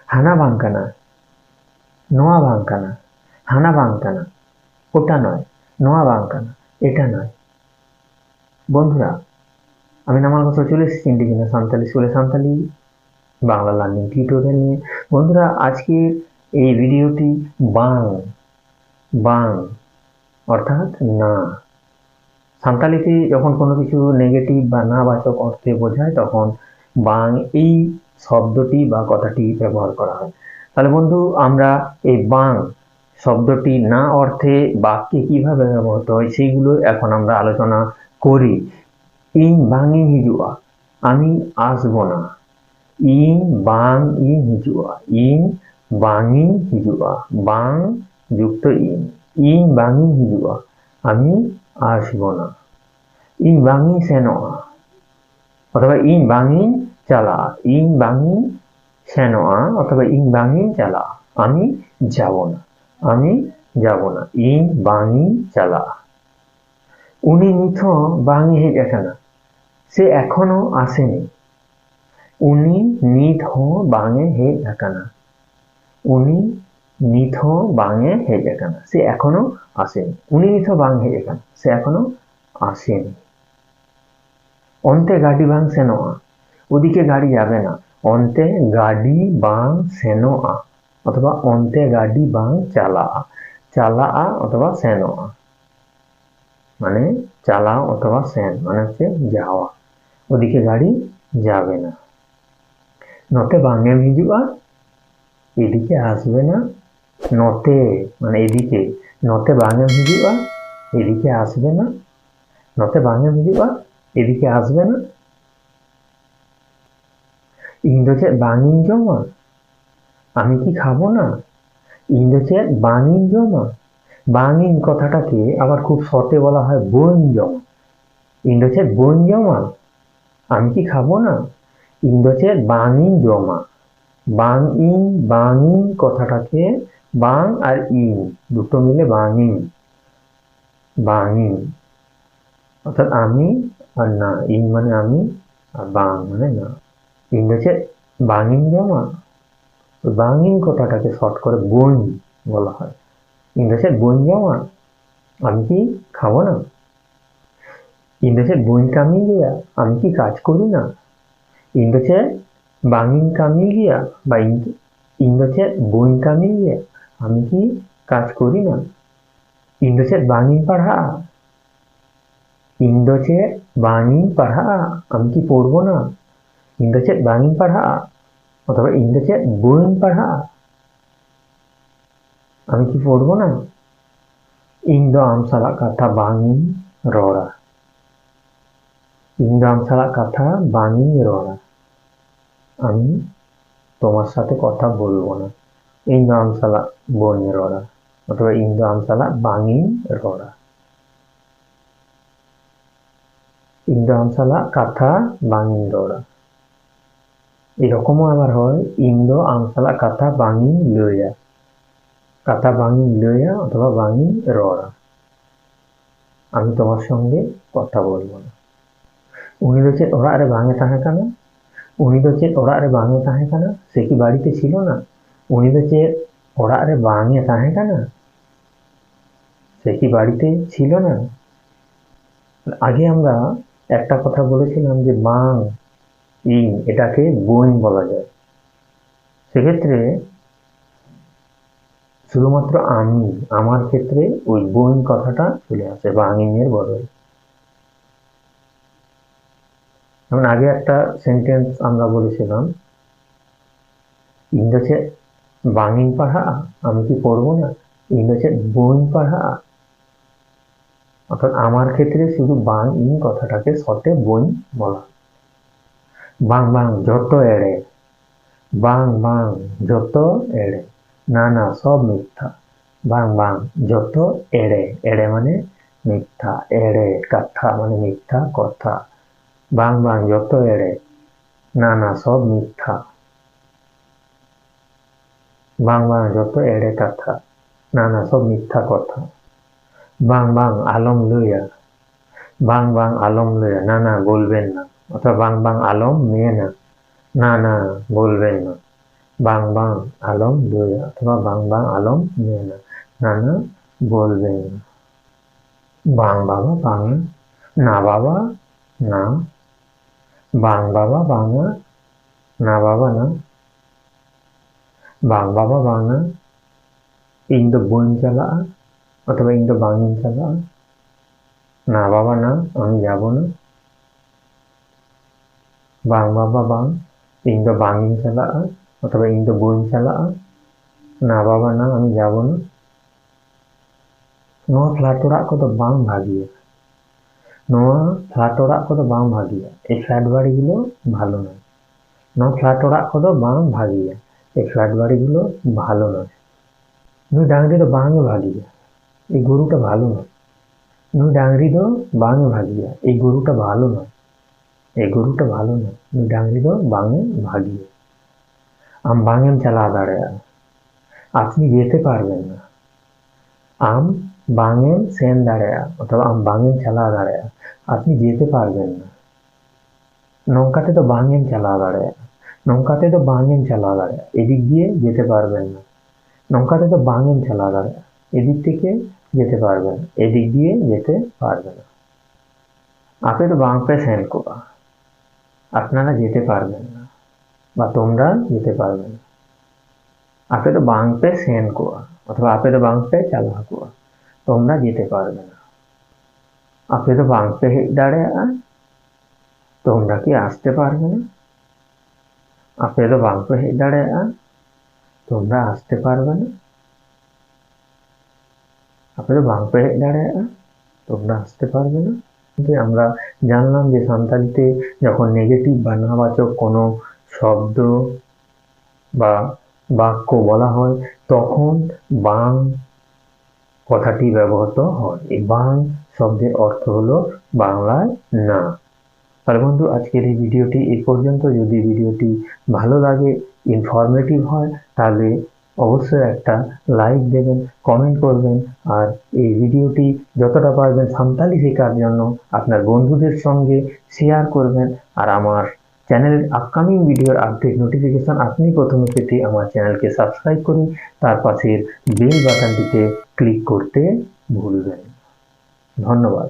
হানা ভাঙকানা, নোয়া ভাঙকানা, হানা ভাঙকানা ওটা নয়, নোয়া ভাঙকানা এটা নয়। বন্ধুরা, আমি নামার কথা চলে এসেছি ইন্ডিজিনাস সাঁওতালি স্কুলে সাঁওতালি বাংলা লার্নিং টিউটোরিয়াল নিয়ে। বন্ধুরা, আজকের এই ভিডিওটি বাং বাং অর্থাৎ না। সাঁওতালিতে যখন কোনো কিছু নেগেটিভ বা নাবাচক অর্থে বোঝায় তখন বাং এই শব্দটি বা কথাটি ব্যবহার করা হয়। তাহলে বন্ধু, আমরা এই বাং শব্দটি না অর্থে বাক্যে কিভাবে ব্যবহৃত হয় সেইগুলো এখন আমরা আলোচনা করি। ইন বাঙি হিজুয়া, আমি আসবো না। ইন বাং ইন হিজুয়া, ইন বাঙি হিজুয়া, বাং যুক্ত ইন, ইন বাঙি হিজুয়া, আমি আসবো না। ইন বাঙি সেনোয়া অথবা ইন বাঙি চালা, ইন বাঙি সেনোয়া অথবা ইন বাঙি চালা, আমি যাব না, আমি যাব না। ইন বাঙি চালা। উনি নিথ বাঙি হেজ এখানা, সে এখনো আসেনি। উনি নিথ বাঙে হেজ এখানা, উনি নিথ বাঙে হেজ এখানা, সে এখনো আসেনি। উনি নিথ বাং হেজ এখানা, সে এখনো আসেনি। অন্তে গাড়ি বাং সেনোয়া, ওদিকে গাড়ি যাবে না। অন্তে গাড়ি বাং সেনোয়া অথবা অন্তে গাড়ি বাং চালা, চালা অথবা সেনোয়া মানে চালাও অথবা সেন মানে হচ্ছে যাওয়া, ওদিকে গাড়ি যাবে না। নতে বাঙে হিজুয়া, এদিকে আসবে না। নতে মানে এদিকে, নতে বাঙে হিজুয়া, এদিকে আসবে না। নতে বাঙে হিজুয়া, এদিকে আসবে না। ইন্দোচের বাঙিন জমা, আমি কি খাবো না। ইন্দোচের বাঙিন জমা, বাঙিন কথাটাকে আবার খুব শর্টে বলা হয় বোন জমা। ইন্দোচের বোন জমা, আমি কি খাবো না। ইন্দোচের বাঙিন জমা, বাং ইন বাঙিন কথাটাকে বাং আর ইন দুটো মিলে বাঙিন, বাঙিন অর্থাৎ আমি আর না। ইন মানে আমি আর বাং মানে না। ইংরেজি বাঙিন জমা, বাঙিন কথাটাকে শর্ট করে বোন বলা হয়। ইংরেজি বোন জমা, আমি কি খাবো না। ইংরেজি বোন কামি গিয়া, আমি কি কাজ করি না। ইংরেজি বাঙিন কামি গিয়া বা ইংরেজি বোন কামি গিয়া, আমি কি কাজ করি না। ইংরেজি বাঙিন পাড়া, ইন্দোচে বাঙিন পাড়া, আমি কি পড়বো না। ইন্দোচে বাঙিন পাড়া অথবা ইন্দোচে বোন পাড়া, আমি কি পড়বো না। ইন্দো আমসালা কথা বাঙিন রড়া, ইন্দো আমসালা কথা বাঙিন রড়া, আমি তোমার সাথে কথা বলবো না। ইন্দো আমসালা বোন রড়া অথবা ইন্দো আমসালা বাঙিন রড়া। ইন্দো আমসালা কথা বাঙিন রড়া। এরকমও আবার হয় ইন্দো আমসালা কথা বাঙিন লইয়া, কথা বাঙিন লইয়া অথবা বাঙিন রড়া, আমি তোমার সঙ্গে কথা বলবো না। উনি তো চেয়ে ওরা আরে ভাঙে তাহে কেন, উনি তো চেয়ে ওরা আরে ভাঙে তাহে কেন, সে কি বাড়িতে ছিল না। উনি তো চেয়ে ওরা আরে ভাঙে তাহে কেন, সে কি বাড়িতে ছিল না। আগে আমরা একটা কথা বলেছিলাম যে বাং ইং এটাকে বোন বলা যায়। সেক্ষেত্রে শুধুমাত্র আমি, আমার ক্ষেত্রে ওই বোন কথাটা চলে আসে বাঙিং এর বদলে। যেমন আগে একটা সেন্টেন্স আমরা বলেছিলাম, ইন্দোচে বাঙিন পাড়া, আমি কি পড়বো না। ইন্দোচে বোন পাড়া, অর্থাৎ আমার ক্ষেত্রে শুধু বাং ইন কথাটাকে শর্টে বোন বলা। বাং বাং যত এড়ে, বাং বাং যত এড়ে, না না সব মিথ্যা। বাং বাং যত এড়ে, এড়ে মানে মিথ্যা, এড়ে কথা মানে মিথ্যা কথা। বাং বাং যত এড়ে, না না সব মিথ্যা। বাং বাং যত এড়ে কথা, না না সব মিথ্যা কথা। বাং বাং আলম লইয়া, বাং বাং আলম লইয়া, না না বলবেন না। অথবা বাং বাং আলম নিয়ে না, না না বলবেন না। বাং বাং আলম দুই অথবা বাং বাং আলম দুই না, নানা বলবেন। বাং বাবা বাংলা, না বাবা না, বাং বাবা বাংলা, না বাবা না, বাং বাবা বাংলা, ᱤᱧ ᱫᱚ ᱵᱟᱹᱧ ᱪᱟᱞᱟᱜᱼᱟ অথবা ᱤᱧ ᱫᱚ ᱵᱟᱝᱤᱧ ᱪᱟᱞᱟᱜᱼᱟ, না বাবা না আমি যাব না, বাং বাবা বাং, ᱤᱧ ᱫᱚ ᱵᱟᱝᱤᱧ ᱪᱟᱞᱟᱜᱼᱟ অথবা ᱤᱧ ᱫᱚ ᱵᱟᱹᱧ ᱪᱟᱞᱟᱜᱼᱟ, না বাবা না আমি যাব না। ᱱᱚᱣᱟ ᱯᱷᱞᱟᱴ ᱚᱲᱟᱜ ᱠᱚᱫᱚ ᱵᱟᱝ ᱵᱷᱟᱜᱤᱭᱟ, ᱱᱚᱣᱟ ᱯᱷᱞᱟᱴ ᱚᱲᱟᱜ ᱠᱚᱫᱚ ᱵᱟᱝ ᱵᱷᱟᱜᱤᱭᱟ, এই ফ্ল্যাট বাড়িগুলো ভালো নয়। নয় ফ্ল্যাট অড়াগ কদো বাং ভাগিয়া, এই ফ্ল্যাট বাড়িগুলো ভালো নয়। নুই ডাংরি তো বাংয়ে ভাগিয়া, এই গরুটা ভালো নয়। নুই ডাংরি তো বাংয়ে ভাগিয়া, এই গরুটা ভালো নয়, এই গরুটা ভালো নয়। নুই ডাংরি তো বাংয়ে ভাগিয়া। আম বাঙেম চালা দাঁড়ায়া, আপনি যেতে পারবেন না। আম বাঙেম সেন দাঁড়ায়া অথবা আম বাঙেম চালা দাঁড়ায়া, আপনি যেতে পারবেন না। নৌকাতে তো বাঙেম চালা দাঁড়ায়া, নৌকাতে তো বাঙেম চালা দাঁড়ায়া, এদিক দিয়ে যেতে পারবেন না। নৌকাতে তো বাঙেম চালা দাঁড়ায়া, এদিক থেকে যেতে পারবেন, এদিক দিয়ে যেতে পারবে না। আপনি তো বাং পে সেন কোয়া, আপনারা যেতে পারবেন না বা তোমরা যেতে পারবে না। আপনি তো বাং পে সেন কোয়া অথবা আপনি তো বাং পে চালা কোয়া, তোমরা যেতে পারবে না। আপনি তো বাং পে হেজ দাঁড়ায়া, তোমরা কি আসতে পারবে না। আপনি তো বাং পে হেজ দাঁড়ায়া, তোমরা আসতে পারবে না। আপনি তো বাং পে হেজ দাঁড়ায়া, তোমরা আসতে পারবে না। কিন্তু আমরা জানলাম যে সাঁওতালিতে যখন নেগেটিভ বা নাবাচক কোনো শব্দ বা বাক্য বলা হয় তখন বাং কথাটি ব্যবহৃত হয়। এই বাং শব্দের অর্থ হলো বাংলায় না। তাহলে বন্ধু আজকের এই ভিডিওটি এই পর্যন্ত। যদি ভিডিওটি ভালো লাগে, ইনফরমেটিভ হয়, তাহলে অবশ্যই একটা লাইক দেবেন, কমেন্ট করবেন, আর এই ভিডিওটি যতটা পারবেন সাঁওতালি শেখার জন্য আপনার বন্ধুদের সঙ্গে শেয়ার করবেন। আর আমার চ্যানেলের আপকামিং ভিডিওর আপডেট নোটিফিকেশন আপনি প্রথমে পেতে আমার চ্যানেলকে সাবস্ক্রাইব করুন, তার পাশের বেল বাটনটিতে ক্লিক করতে ভুলবেন না। ধন্যবাদ।